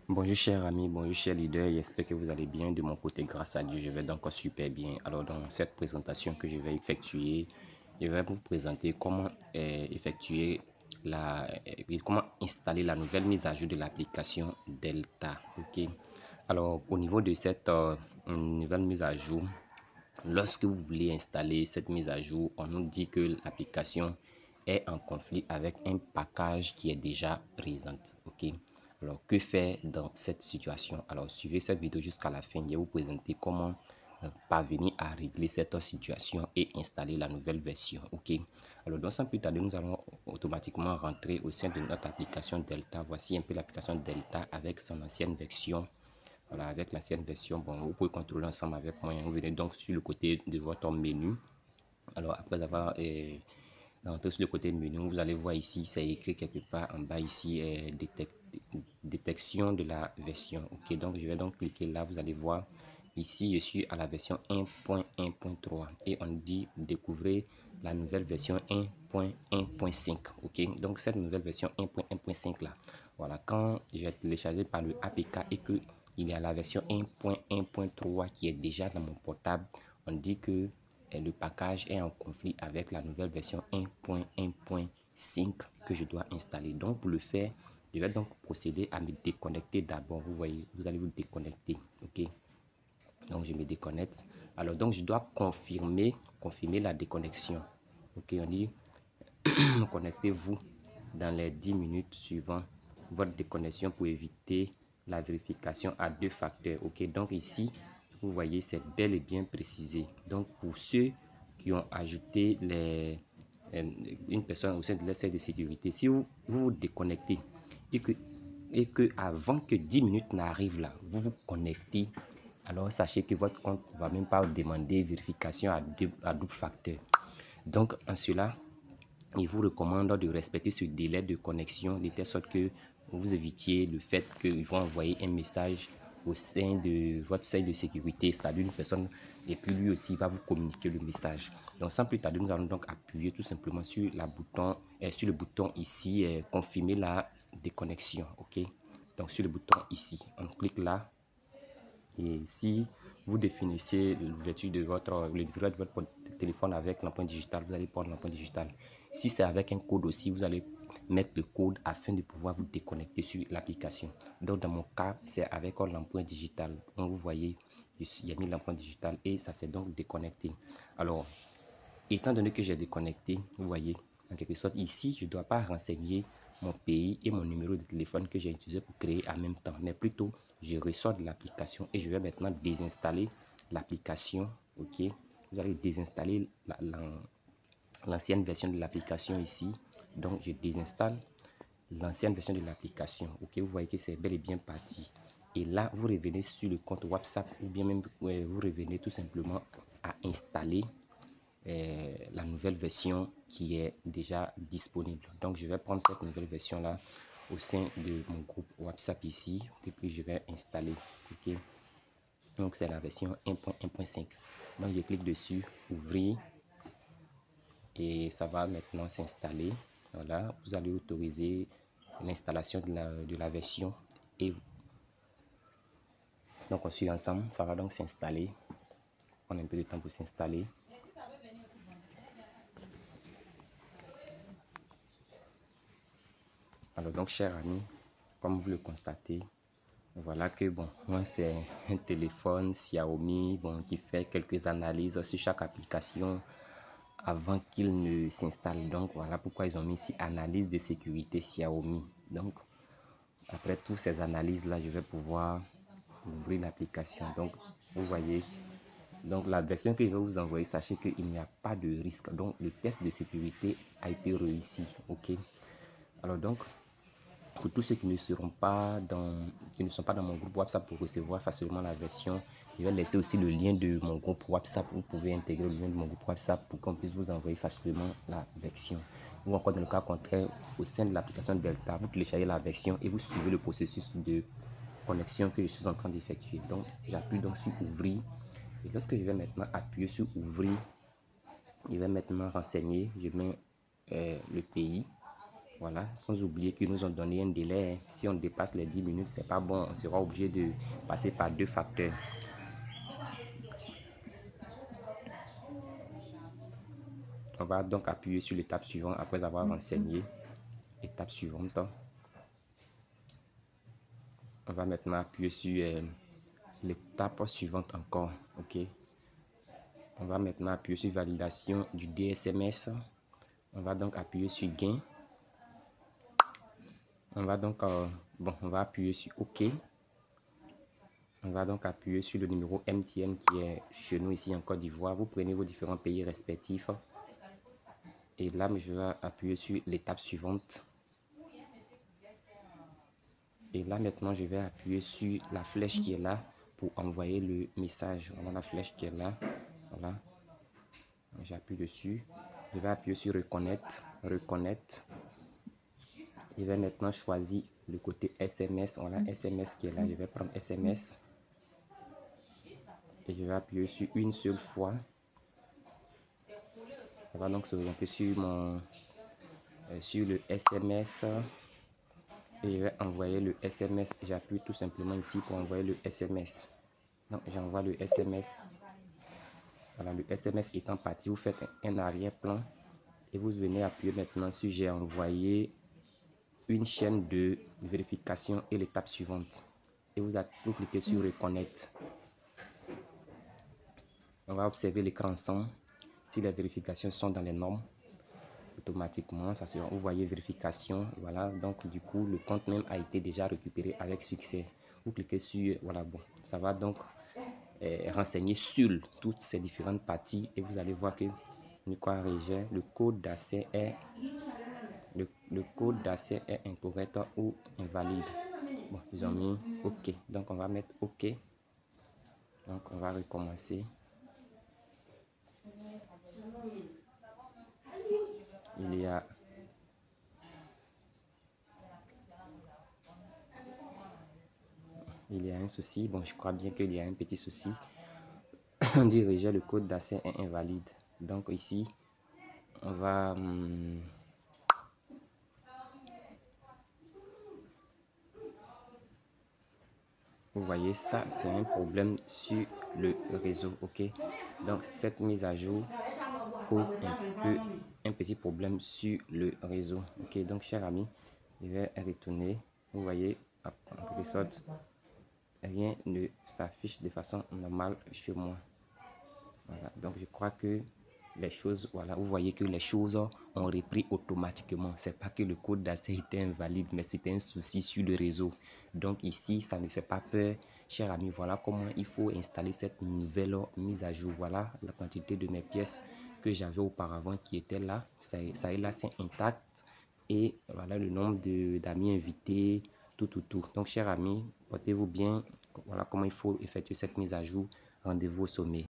Bonjour chers amis, bonjour chers leaders, j'espère que vous allez bien. De mon côté, grâce à Dieu, je vais donc super bien. Alors dans cette présentation que je vais effectuer, je vais vous présenter comment effectuer comment installer la nouvelle mise à jour de l'application Delta. Ok. Alors au niveau de cette nouvelle mise à jour, lorsque vous voulez installer cette mise à jour, on nous dit que l'application est en conflit avec un package qui est déjà présent. Ok. Alors, que faire dans cette situation? Alors, suivez cette vidéo jusqu'à la fin. Je vais vous présenter comment parvenir à régler cette situation et installer la nouvelle version. Ok. Alors, donc, sans plus tarder, nous allons automatiquement rentrer au sein de notre application Delta. Voici un peu l'application Delta avec son ancienne version. Voilà, avec l'ancienne version, bon, vous pouvez contrôler ensemble avec moi. Vous venez donc sur le côté de votre menu. Alors, après avoir rentré sur le côté menu, vous allez voir ici, c'est écrit quelque part en bas ici, détection de la version. Ok, donc je vais donc cliquer là. Vous allez voir ici, je suis à la version 1.1.3 et on dit découvrir la nouvelle version 1.1.5. Ok, donc cette nouvelle version 1.1.5 là, voilà, quand j'ai téléchargé par le APK et que il y a la version 1.1.3 qui est déjà dans mon portable, on dit que le package est en conflit avec la nouvelle version 1.1.5 que je dois installer. Donc pour le faire, je vais donc procéder à me déconnecter d'abord. Vous voyez, vous allez vous déconnecter. Ok. Donc je me déconnecte. Alors donc je dois confirmer la déconnexion. Ok, on dit connectez-vous dans les 10 minutes suivant votre déconnexion pour éviter la vérification à deux facteurs. Ok, donc ici vous voyez c'est bel et bien précisé. Donc pour ceux qui ont ajouté une personne au sein de leur de sécurité, si vous déconnectez et que avant que 10 minutes n'arrivent là, vous vous connectez, alors sachez que votre compte ne va même pas demander vérification à double facteur. Donc en cela, il vous recommande de respecter ce délai de connexion de telle sorte que vous évitiez le fait qu'ils vont envoyer un message au sein de votre site de sécurité, c'est-à-dire une personne, et puis lui aussi va vous communiquer le message. Donc sans plus tarder, nous allons donc appuyer tout simplement sur le bouton ici, confirmer la déconnexion. Ok, donc sur le bouton ici, on clique là. Et si vous définissez l'ouverture de votre téléphone avec l'empreinte digitale, vous allez prendre l'empreinte digitale. Si c'est avec un code aussi, vous allez mettre le code afin de pouvoir vous déconnecter sur l'application. Donc dans mon cas, c'est avec l'empreinte digitale. Donc vous voyez, il y a mis l'empreinte digitale et ça s'est donc déconnecté. Alors, étant donné que j'ai déconnecté, vous voyez, en quelque sorte, ici, je ne dois pas renseigner mon pays et mon numéro de téléphone que j'ai utilisé pour créer en même temps, mais plutôt, je ressors de l'application et je vais maintenant désinstaller l'application. Ok, vous allez désinstaller l'ancienne version de l'application ici. Donc, je désinstalle l'ancienne version de l'application. Ok, vous voyez que c'est bel et bien parti. Et là, vous revenez sur le compte WhatsApp ou bien même vous revenez tout simplement à installer la nouvelle version qui est déjà disponible. Donc je vais prendre cette nouvelle version là au sein de mon groupe WhatsApp ici et puis je vais installer. Ok, donc c'est la version 1.1.5. donc je clique dessus, ouvrir, et ça va maintenant s'installer. Voilà, vous allez autoriser l'installation de la version et donc on suit ensemble. Ça va donc s'installer, on a un peu de temps pour s'installer. Alors donc chers amis, comme vous le constatez, voilà que bon, moi c'est un téléphone Xiaomi bon, qui fait quelques analyses sur chaque application avant qu'il ne s'installe. Donc voilà pourquoi ils ont mis ici analyse de sécurité Xiaomi. Donc après toutes ces analyses là, je vais pouvoir ouvrir l'application. Donc vous voyez, donc la version que je vais vous envoyer, sachez qu'il n'y a pas de risque. Donc le test de sécurité a été réussi. Ok, alors donc pour tous ceux qui ne sont pas dans mon groupe WhatsApp pour recevoir facilement la version, je vais laisser aussi le lien de mon groupe WhatsApp. Vous pouvez intégrer le lien de mon groupe WhatsApp pour qu'on puisse vous envoyer facilement la version. Ou encore dans le cas contraire, au sein de l'application Delta, vous téléchargez la version et vous suivez le processus de connexion que je suis en train d'effectuer. Donc j'appuie donc sur ouvrir et lorsque je vais maintenant appuyer sur ouvrir, je vais maintenant renseigner, je mets le pays. Voilà, sans oublier qu'ils nous ont donné un délai, hein. Si on dépasse les 10 minutes, c'est pas bon, on sera obligé de passer par 2 facteurs. On va donc appuyer sur l'étape suivante après avoir renseigné. Étape suivante. On va maintenant appuyer sur l'étape suivante encore. Ok. On va maintenant appuyer sur validation du DSMS. On va donc appuyer sur gain. On va donc on va appuyer sur OK. On va donc appuyer sur le numéro MTN qui est chez nous ici en Côte d'Ivoire. Vous prenez vos différents pays respectifs. Et là, je vais appuyer sur l'étape suivante. Et là, maintenant, je vais appuyer sur la flèche qui est là pour envoyer le message. Voilà la flèche qui est là. Voilà. J'appuie dessus. Je vais appuyer sur reconnaître. Reconnaître. Je vais maintenant choisir le côté SMS. Voilà, SMS qui est là. Je vais prendre SMS. Et je vais appuyer sur une seule fois. On va donc s'orienter sur le SMS. Et je vais envoyer le SMS. J'appuie tout simplement ici pour envoyer le SMS. Donc j'envoie le SMS. Voilà, le SMS étant parti, vous faites un arrière-plan. Et vous venez appuyer maintenant sur j'ai envoyé une chaîne de vérification et l'étape suivante. Et vous cliquez sur reconnaître. On va observer l'écran ensemble. Si les vérifications sont dans les normes, automatiquement, ça sera, vous voyez vérification. Voilà, donc du coup, le compte même a été déjà récupéré avec succès. Vous cliquez sur, voilà, bon, ça va donc renseigner sur toutes ces différentes parties et vous allez voir que le code d'accès est le code d'accès est incorrect ou invalide. Bon, ils ont mis OK. Donc, on va mettre OK. Donc, on va recommencer. Il y a un souci. Bon, je crois bien qu'il y a un petit souci. On dirigeait le code d'accès est invalide. Donc, ici, on va... Vous voyez, ça, c'est un problème sur le réseau, ok? Donc, cette mise à jour cause un petit problème sur le réseau, ok? Donc, chers amis, je vais retourner. Vous voyez, en quelque sorte, rien ne s'affiche de façon normale chez moi. Voilà, donc je crois que les choses, voilà, vous voyez que les choses ont repris automatiquement. C'est pas que le code d'accès était invalide, mais c'était un souci sur le réseau. Donc ici, ça ne fait pas peur, chers amis. Voilà comment il faut installer cette nouvelle mise à jour. Voilà la quantité de mes pièces que j'avais auparavant qui étaient là. Ça est là, c'est intact. Et voilà le nombre d'amis invités, tout. Donc, chers amis, portez-vous bien. Voilà comment il faut effectuer cette mise à jour. Rendez-vous au sommet.